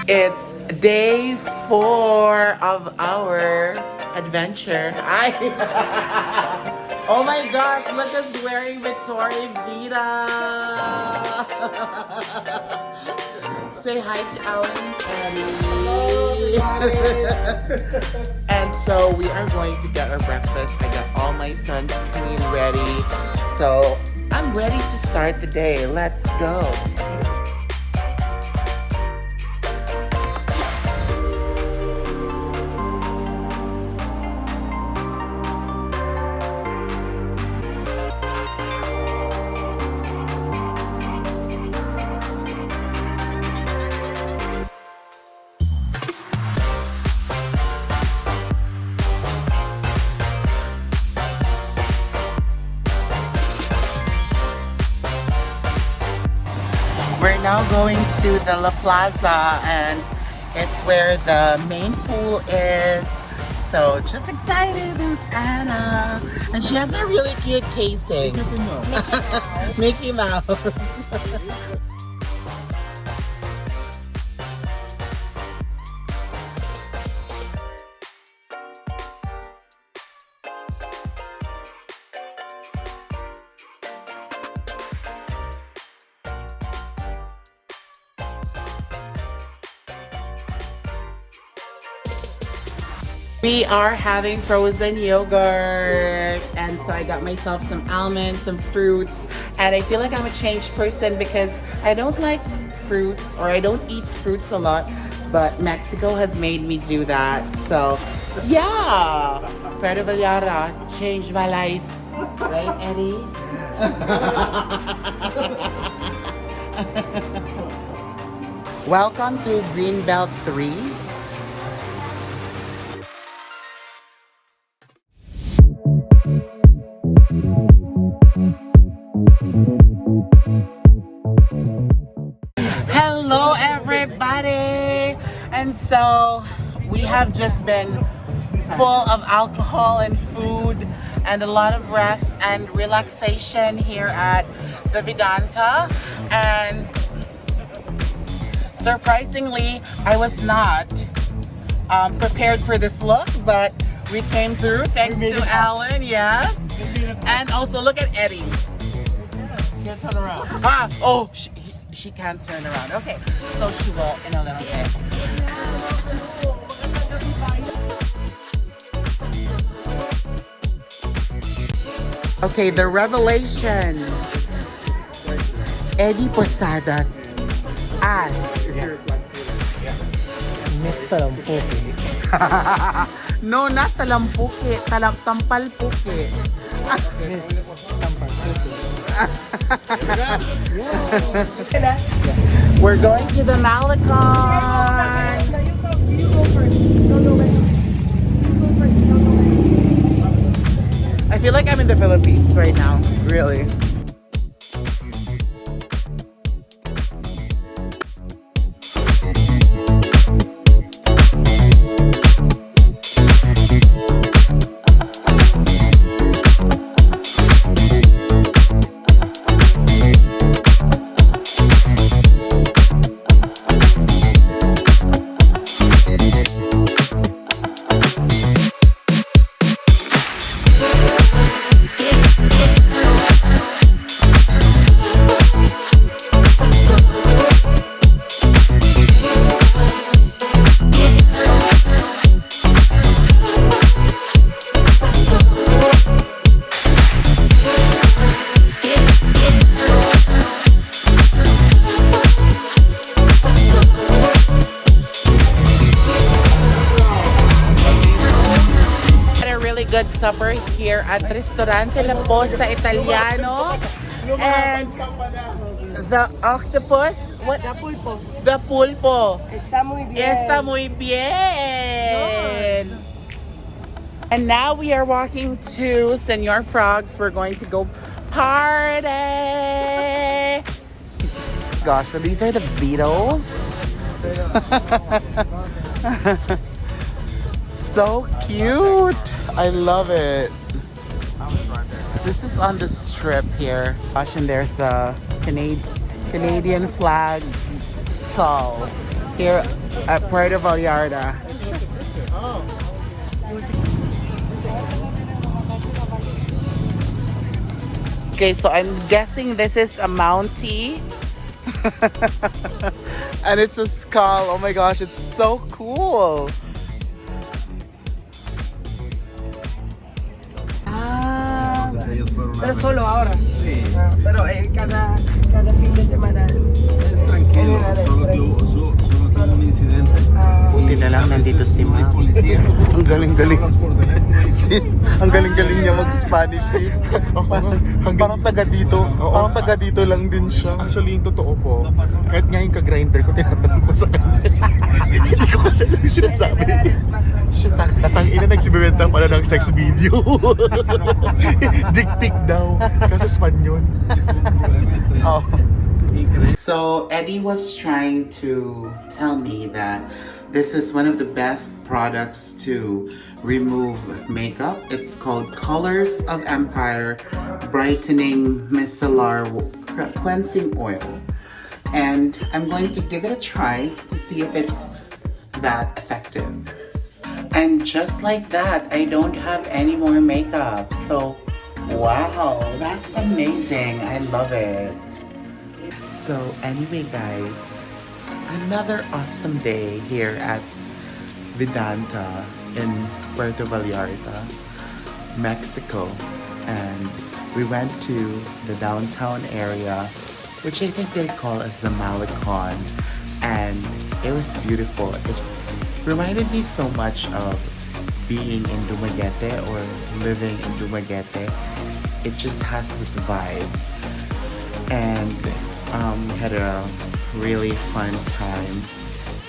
It's day 4 of our adventure. Oh my gosh, look who's wearing Victoria Vita. Say hi to Alan and Eddie. And so we are going to get our breakfast. I got all my sunscreen ready. So I'm ready to start the day. Let's go. We're now going to the La Plaza, and it's where the main pool is. So just excited. There's Anna, and she has a really cute casing. Mickey Mouse. We are having frozen yogurt, and so I got myself some almonds, some fruits, and I feel like I'm a changed person because I don't like fruits, or I don't eat fruits a lot, but Mexico has made me do that. So yeah, Puerto Vallarta changed my life, right, Eddie? Welcome to Greenbelt 3. Hello everybody, and so we have just been full of alcohol and food and a lot of rest and relaxation here at the Vedanta, and surprisingly I was not prepared for this look, but we came through thanks to Alan. Yes, and also look at Eddie. Can't turn around. Oh, she can't turn around. Okay, so she will in a little bit. Okay, the revelation. Eddie Posadas as Miss Talampuki. no, not Talampuki, Tampalpuki. Miss Tampalpuki. We're going to the Malecon. You go first. No, wait. You go first. I feel like I'm in the Philippines right now, really. Good supper here at Ristorante La Posta Italiano, and the octopus, what? The pulpo. The pulpo. Está muy bien. Está muy bien. And now we are walking to Senor Frog's. We're going to go party. Gosh, so these are the Beatles. So cute. I love it. This is on the strip here. Gosh, and there's the Canadian flag skull. here at Puerto Vallarta. Okay, so I'm guessing this is a Mountie. And it's a skull. Oh my gosh, it's so cool. Ah, Ellos fueron a pero ver. solo ahora. Sí, Ah, pero cada fin de semana. es tranquilo, solo tuvo un incidente. Buti na lang nandito si No hay Ma. policía. Ang galing-galing. Hablas por teléfono y- Sis, ang galing-galing niya mag-Spanish, sis. Parang taga dito. Parang taga dito lang din siya. Actually, yung totoo po, kahit nga yung ka-grinder ko, tinatanong ko sa kanya. Hindi ko kasi alam yung sinasabi. Shit, tatang ina nagsibibenta pala ng sex video. Dick pic daw. Kasi span yun. Oh. So Eddie was trying to tell me that this is one of the best products to remove makeup. It's called Colors of Empire Brightening Micellar Cleansing Oil. And I'm going to give it a try to see if it's that effective. And just like that, I don't have any more makeup. So, wow, that's amazing. I love it. So anyway guys, another awesome day here at Vedanta in Puerto Vallarta, Mexico. And we went to the downtown area, which I think they call as the Malecon. And it was beautiful. It reminded me so much of being in Dumaguete or living in Dumaguete. It just has this vibe. And we had a really fun time,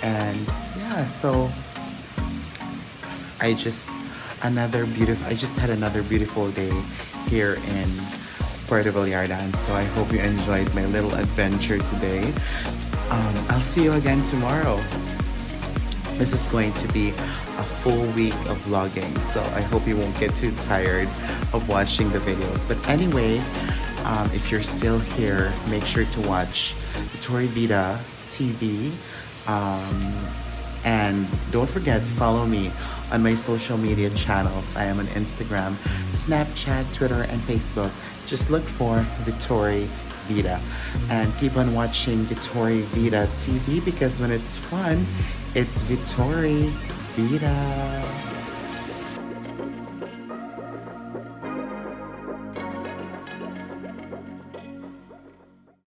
and yeah, so I just had another beautiful day here in Puerto Vallarta, and so I hope you enjoyed my little adventure today. I'll see you again tomorrow. This is going to be a full week of vlogging, so I hope you won't get too tired of watching the videos. But anyway, if you're still here, make sure to watch Vittori Vida TV. And don't forget to follow me on my social media channels. I am on Instagram, Snapchat, Twitter, and Facebook. Just look for Vittori Vida. And keep on watching Vittori Vida TV because when it's fun, it's Vittori Vida.